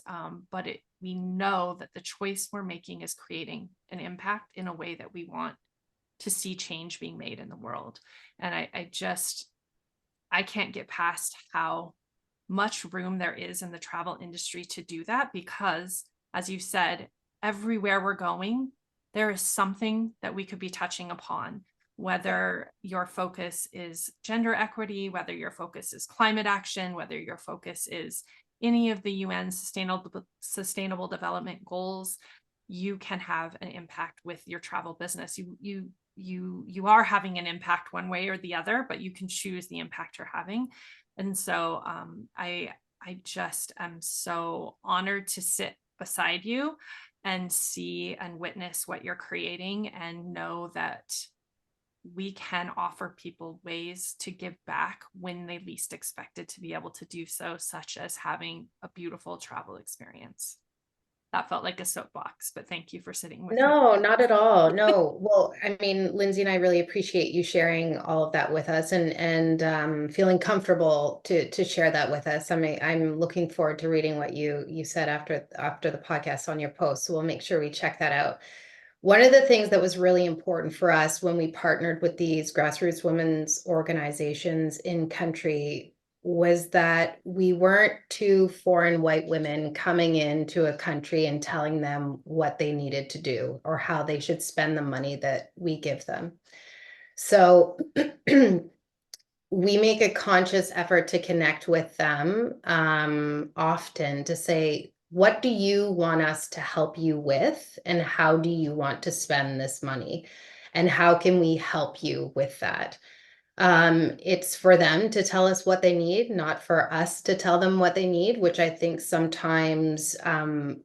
but we know that the choice we're making is creating an impact in a way that we want to see change being made in the world. And I can't get past how much room there is in the travel industry to do that, because, as you said, everywhere we're going, there is something that we could be touching upon, whether your focus is gender equity, whether your focus is climate action, whether your focus is any of the UN sustainable development goals. You can have an impact with your travel business. You are having an impact one way or the other, but you can choose the impact you're having. And so I just am so honored to sit beside you and see and witness what you're creating, and know that we can offer people ways to give back when they least expected to be able to do so, such as having a beautiful travel experience. That felt like a soapbox, but thank you for sitting with me. No, not at all. No. Well, I mean, Lindsay and I really appreciate you sharing all of that with us, and feeling comfortable to share that with us. I'm looking forward to reading what you said after the podcast on your post. So we'll make sure we check that out. One of the things that was really important for us when we partnered with these grassroots women's organizations in country was that we weren't two foreign white women coming into a country and telling them what they needed to do or how they should spend the money that we give them. So we make a conscious effort to connect with them often to say, what do you want us to help you with? And how do you want to spend this money? And how can we help you with that? It's for them to tell us what they need, not for us to tell them what they need, which I think sometimes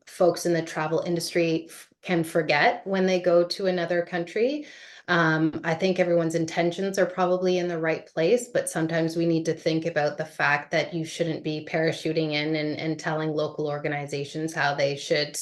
folks in the travel industry can forget when they go to another country. I think everyone's intentions are probably in the right place, but sometimes we need to think about the fact that you shouldn't be parachuting in and telling local organizations how they should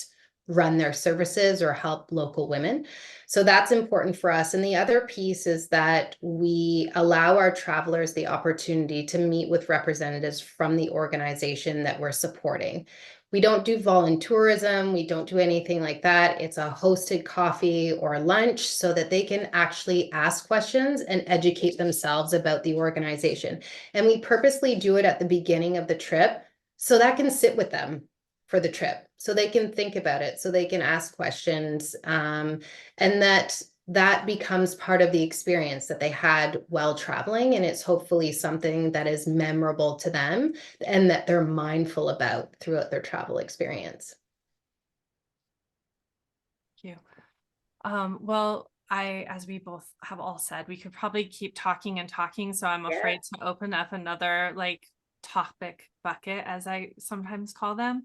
run their services or help local women. So that's important for us. And the other piece is that we allow our travelers the opportunity to meet with representatives from the organization that we're supporting. We don't do voluntourism. We don't do anything like that. It's a hosted coffee or lunch so that they can actually ask questions and educate themselves about the organization. And we purposely do it at the beginning of the trip so that can sit with them for the trip, so they can think about it, so they can ask questions, and that becomes part of the experience that they had while traveling. And it's hopefully something that is memorable to them and that they're mindful about throughout their travel experience. Thank you. Well, as we both have all said, we could probably keep talking and talking. So I'm afraid to open up another topic bucket, as I sometimes call them.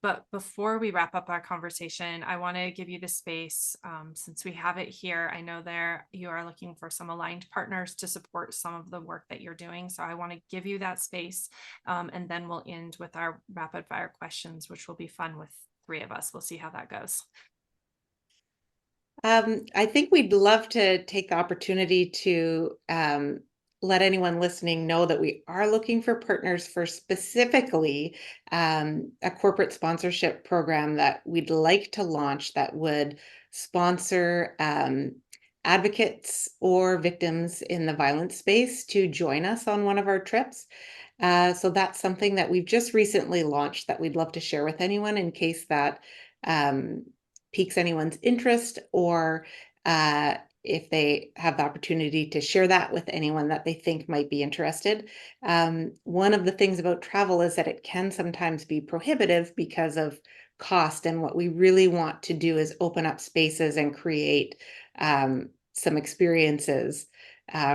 But before we wrap up our conversation, I want to give you the space, since we have it here. I know you are looking for some aligned partners to support some of the work that you're doing. So I want to give you that space, and then we'll end with our rapid fire questions, which will be fun with 3 of us. We'll see how that goes. I think we'd love to take the opportunity to let anyone listening know that we are looking for partners for specifically a corporate sponsorship program that we'd like to launch that would sponsor advocates or victims in the violence space to join us on one of our trips. So that's something that we've just recently launched that we'd love to share with anyone in case that piques anyone's interest, or if they have the opportunity to share that with anyone that they think might be interested. One of the things about travel is that it can sometimes be prohibitive because of cost. And what we really want to do is open up spaces and create some experiences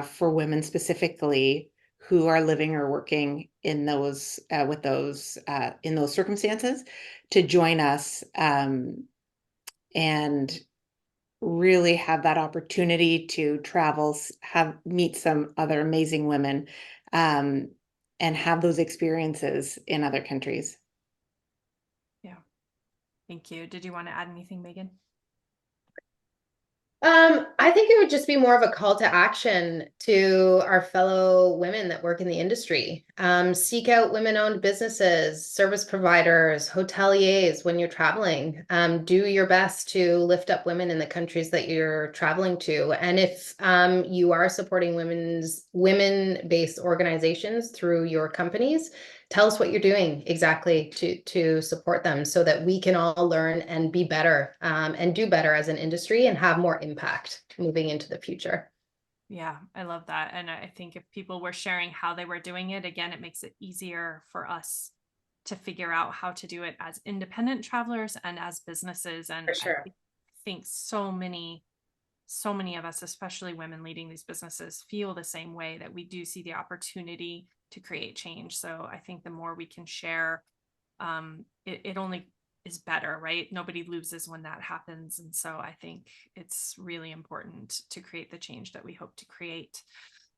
for women specifically who are living or working in those in those circumstances to join us and really have that opportunity to travel, meet some other amazing women, and have those experiences in other countries. Yeah. Thank you. Did you want to add anything, Megan? I think it would just be more of a call to action to our fellow women that work in the industry. Seek out women-owned businesses, service providers, hoteliers when you're traveling. Do your best to lift up women in the countries that you're traveling to. And if you are supporting women-based organizations through your companies, tell us what you're doing exactly to support them so that we can all learn and be better and do better as an industry and have more impact moving into the future. Yeah, I love that. And I think if people were sharing how they were doing it, again, it makes it easier for us to figure out how to do it as independent travelers and as businesses. And For sure. I think so many of us, especially women leading these businesses, feel the same way, that we do see the opportunity to create change. So I think the more we can share, it only is better, right? Nobody loses when that happens. And so I think it's really important to create the change that we hope to create.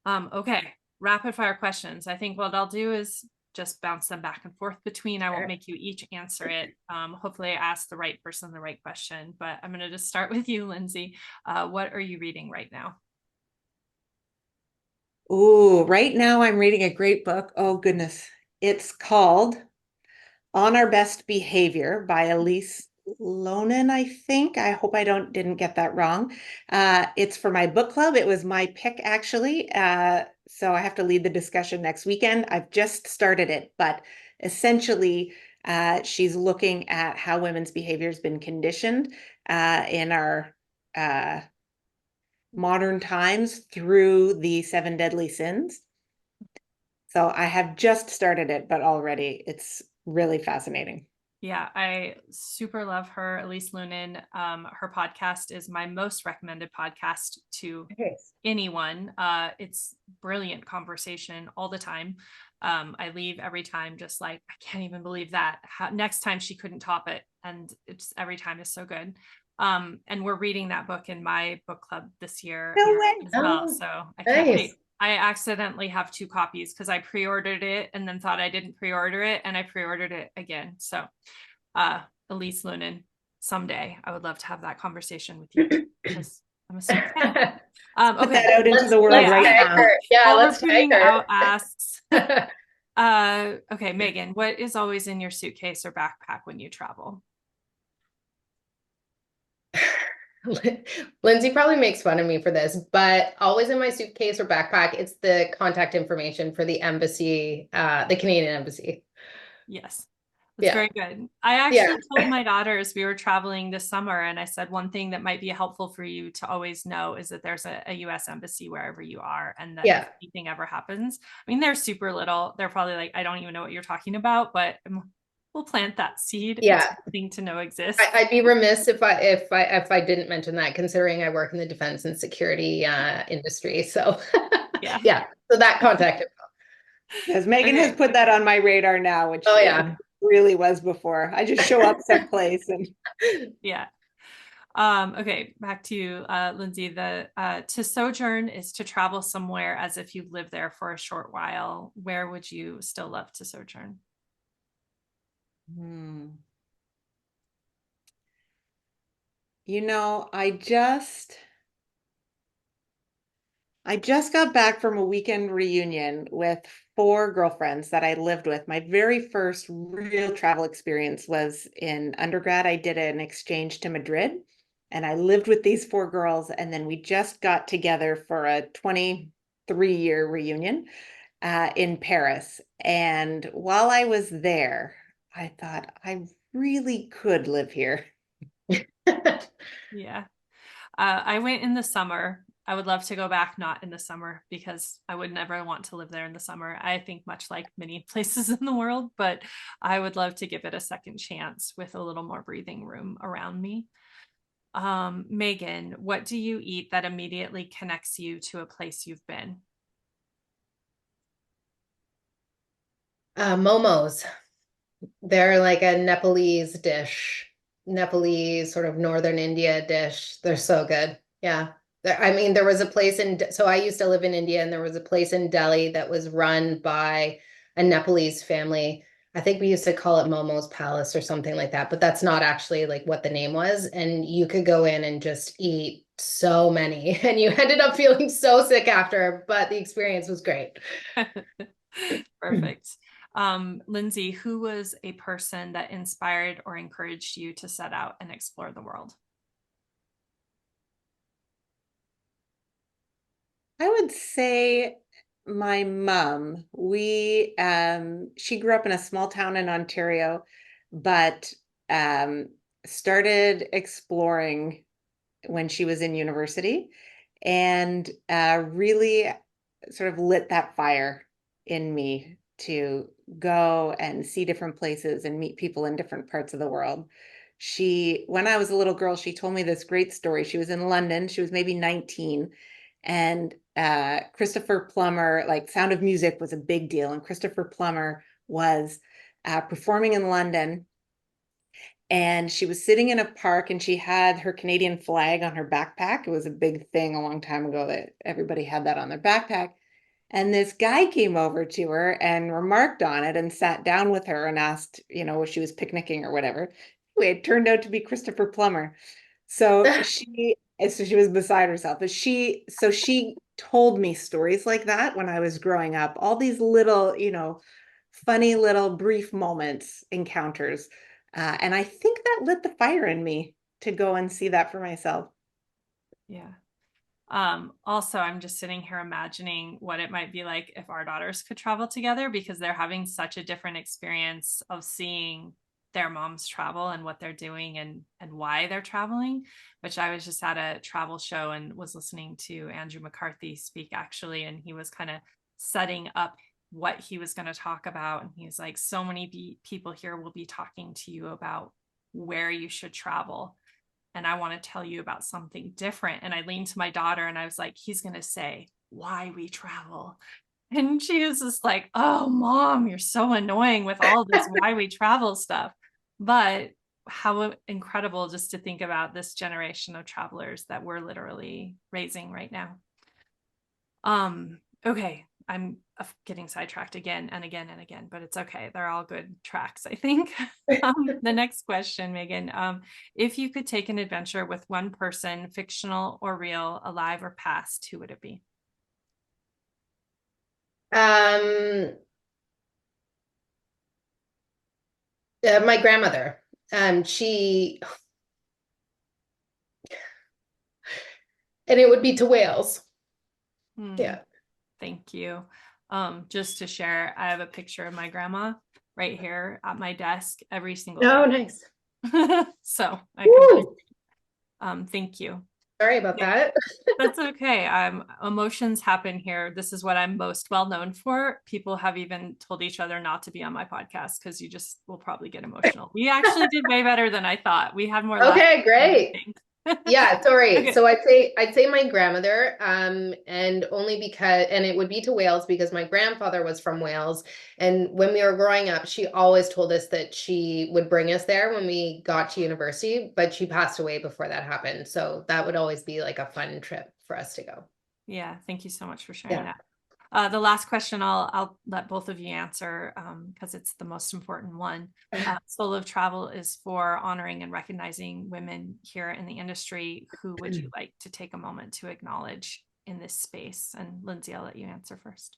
Okay, rapid fire questions. I think what I'll do is just bounce them back and forth between. I won't make you each answer it. Hopefully I asked the right person the right question, but I'm going to just start with you, Linsey. What are you reading right now? Oh, right now I'm reading a great book. Oh, goodness. It's called On Our Best Behavior by Elise Lonan, I think. I hope I didn't get that wrong. It's for my book club. It was my pick, actually. So I have to lead the discussion next weekend. I've just started it, but essentially, she's looking at how women's behavior has been conditioned in our modern times through the 7 deadly sins. So I have just started it, but already it's really fascinating. Yeah, I super love her, Elise Lonan. Her podcast is my most recommended podcast to anyone. It's brilliant conversation all the time. I leave every time just like, I can't even believe that. Next time she couldn't top it. And it's every time is so good. And we're reading that book in my book club this year as well. So I can't wait. I accidentally have 2 copies because I pre-ordered it and then thought I didn't pre-order it, and I pre-ordered it again. So Elise Lonan, someday I would love to have that conversation with you because I'm a super fan. Okay. Put that out into the world right now. Yeah, let's putting out asks. Okay, Megan, what is always in your suitcase or backpack when you travel? Linsey probably makes fun of me for this, but always in my suitcase or backpack, it's the contact information for the embassy, the Canadian embassy. Yes, that's very good. I actually told my daughters we were traveling this summer, and I said one thing that might be helpful for you to always know is that there's a US embassy wherever you are, and that if anything ever happens, I mean, they're super little. They're probably like, I don't even know what you're talking about, but we'll plant that seed. Yeah, it's something to know exists. I'd be remiss if I didn't mention that, considering I work in the defense and security industry. So yeah, so that contact info. Because Megan has Okay. put that on my radar now, which Oh it yeah. really was before. I just show up someplace and Yeah. Okay, back to you, Lindsay. The to sojourn is to travel somewhere as if you live there for a short while. Where would you still love to sojourn? hmm. You know, I just got back from a weekend reunion with four girlfriends that I lived with. My very first real travel experience was in undergrad. I did an exchange to Madrid and I lived with these four girls. And then we just got together for a 23-year reunion in Paris. And while I was there, I thought I really could live here. Yeah. I went in the summer. I would love to go back, not in the summer, because I would never want to live there in the summer. I think much like many places in the world, but I would love to give it a second chance with a little more breathing room around me. Megan, what do you eat that immediately connects you to a place you've been? Momos. They're like a Nepalese dish, Nepalese sort of northern India dish. They're so good. Yeah. I mean, there was a place so I used to live in India, and there was a place in Delhi that was run by a Nepalese family. I think we used to call it Momo's Palace or something like that, but that's not actually like what the name was. And you could go in and just eat so many, and you ended up feeling so sick after, but the experience was great. Perfect. Lindsay, who was a person that inspired or encouraged you to set out and explore the world? I would say my mom. She grew up in a small town in Ontario, but um, started exploring when she was in university and really sort of lit that fire in me to go and see different places and meet people in different parts of the world. When I was a little girl, she told me this great story. She was in London. She was maybe 19, and Christopher Plummer, like Sound of Music was a big deal. And Christopher Plummer was performing in London, and she was sitting in a park and she had her Canadian flag on her backpack. It was a big thing a long time ago that everybody had that on their backpack. And this guy came over to her and remarked on it and sat down with her and asked, if she was picnicking or whatever. It turned out to be Christopher Plummer. So she was beside herself. But she told me stories like that when I was growing up, all these little, funny little brief moments, encounters. And I think that lit the fire in me to go and see that for myself. Yeah. Also, I'm just sitting here imagining what it might be like if our daughters could travel together, because they're having such a different experience of seeing their moms travel and what they're doing and why they're traveling. Which I was just at a travel show and was listening to Andrew McCarthy speak actually, and he was kind of setting up what he was going to talk about. And he's like, so many people here will be talking to you about where you should travel, and I want to tell you about something different. And I leaned to my daughter and I was like, he's going to say why we travel. And she was just like, oh, mom, you're so annoying with all this why we travel stuff. But how incredible just to think about this generation of travelers that we're literally raising right now. Okay, I'm getting sidetracked again and again and again, but it's okay. They're all good tracks, I think. The next question, Megan. If you could take an adventure with one person, fictional or real, alive or past, who would it be? Um, my grandmother. She and it would be to Wales. Hmm, Yeah. thank you. Just to share, I have a picture of my grandma right here at my desk every single Oh, day. nice. So I can, Woo! thank you. Sorry about Okay. that. That's okay. Emotions happen here. This is what I'm most well known for. People have even told each other not to be on my podcast because you just will probably get emotional. We actually did way better than I thought. We had more laughter Okay, than I great. think. Yeah, sorry. Okay. So I'd say my grandmother, and only because, and it would be to Wales because my grandfather was from Wales. And when we were growing up, she always told us that she would bring us there when we got to university, but she passed away before that happened. So that would always be like a fun trip for us to go. Yeah, thank you so much for sharing Yeah. that. The last question I'll let both of you answer because it's the most important one. Soul of Travel is for honoring and recognizing women here in the industry. Who would you like to take a moment to acknowledge in this space? And Lindsay, I'll let you answer first.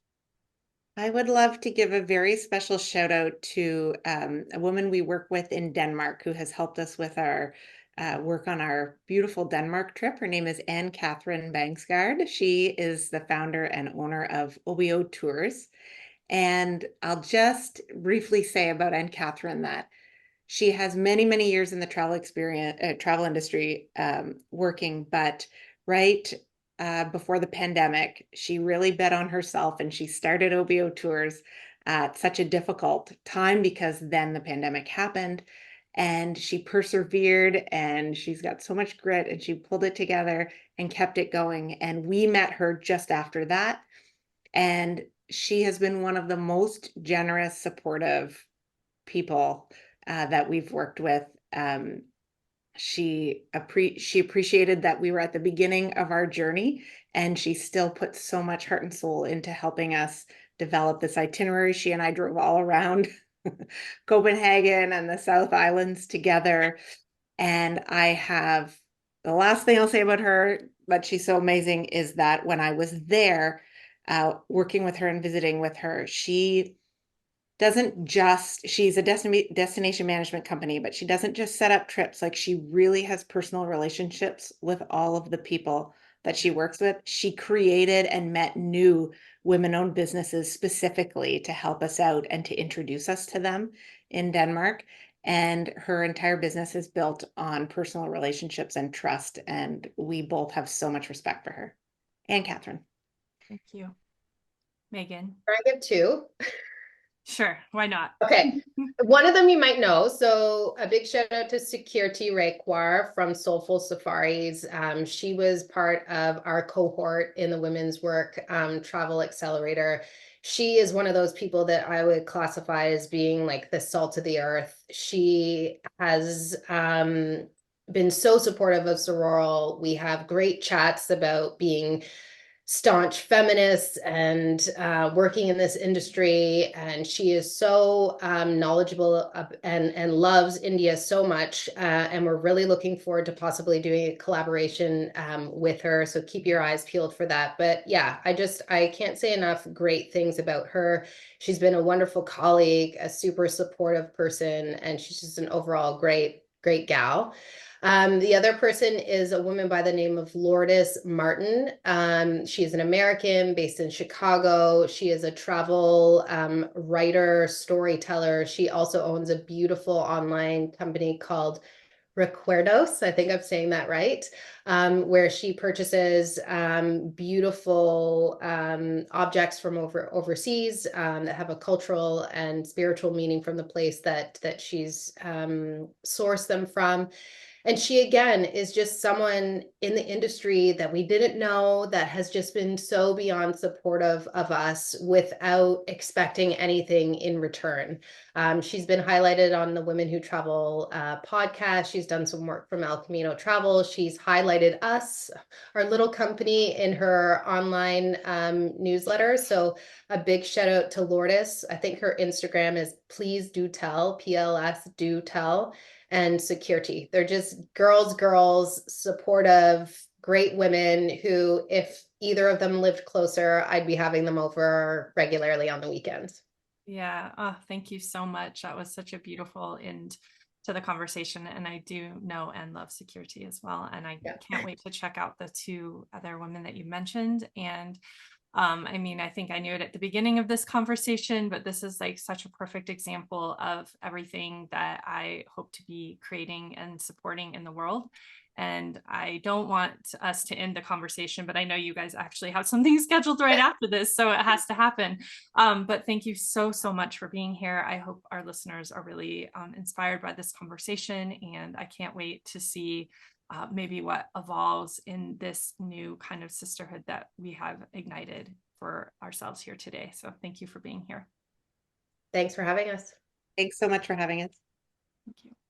I would love to give a very special shout out to a woman we work with in Denmark who has helped us with our work on our beautiful Denmark trip. Her name is Anne Catherine Bangsgaard. She is the founder and owner of OBO Tours. And I'll just briefly say about Anne Catherine that she has many, many years in the travel industry working, but right before the pandemic, she really bet on herself and she started OBO Tours at such a difficult time because then the pandemic happened and she persevered and she's got so much grit and she pulled it together and kept it going. And we met her just after that. And she has been one of the most generous, supportive people that we've worked with. She appreciated that we were at the beginning of our journey, and she still put so much heart and soul into helping us develop this itinerary. She and I drove all around Copenhagen and the South Islands together. And I have the last thing I'll say about her, but she's so amazing, is that when I was there working with her and visiting with her, she doesn't just, she's a destination management company, but she doesn't just set up trips. Like, she really has personal relationships with all of the people that she works with. She created and met new women-owned businesses specifically to help us out and to introduce us to them in Denmark. And her entire business is built on personal relationships and trust. And we both have so much respect for her. And Catherine. Thank you. Megan. Can I give two? Sure, why not? Okay. One of them you might know. So a big shout out to Security Requar from Soulful Safaris. She was part of our cohort in the Women's Work Travel Accelerator. She is one of those people that I would classify as being like the salt of the earth. She has been so supportive of Sororal. We have great chats about being staunch feminists and working in this industry. And she is so knowledgeable and loves India so much. And we're really looking forward to possibly doing a collaboration with her. So keep your eyes peeled for that. But yeah, I can't say enough great things about her. She's been a wonderful colleague, a super supportive person, and she's just an overall great gal. The other person is a woman by the name of Lotus Martin. She's an American based in Chicago. She is a travel writer, storyteller. She also owns a beautiful online company called Recuerdos, I think I'm saying that right, where she purchases beautiful objects from overseas that have a cultural and spiritual meaning from the place that she's sourced them from. And she, again, is just someone in the industry that we didn't know that has just been so beyond supportive of us without expecting anything in return. She's been highlighted on the Women Who Travel podcast. She's done some work from El Camino Travel. She's highlighted us, our little company, in her online newsletter. So a big shout out to Lourdes. I think her Instagram is Please Do Tell, PLS Do Tell. And Security. They're just girls, supportive, great women who, if either of them lived closer, I'd be having them over regularly on the weekends. Yeah. Oh, thank you so much. That was such a beautiful end to the conversation. And I do know and love Security as well. And I can't wait to check out the two other women that you mentioned. And I mean, I think I knew it at the beginning of this conversation, but this is like such a perfect example of everything that I hope to be creating and supporting in the world. And I don't want us to end the conversation, but I know you guys actually have something scheduled right after this, so it has to happen. But thank you so much for being here. I hope our listeners are really inspired by this conversation, and I can't wait to see maybe what evolves in this new kind of sisterhood that we have ignited for ourselves here today. So thank you for being here. Thanks for having us. Thanks so much for having us. Thank you.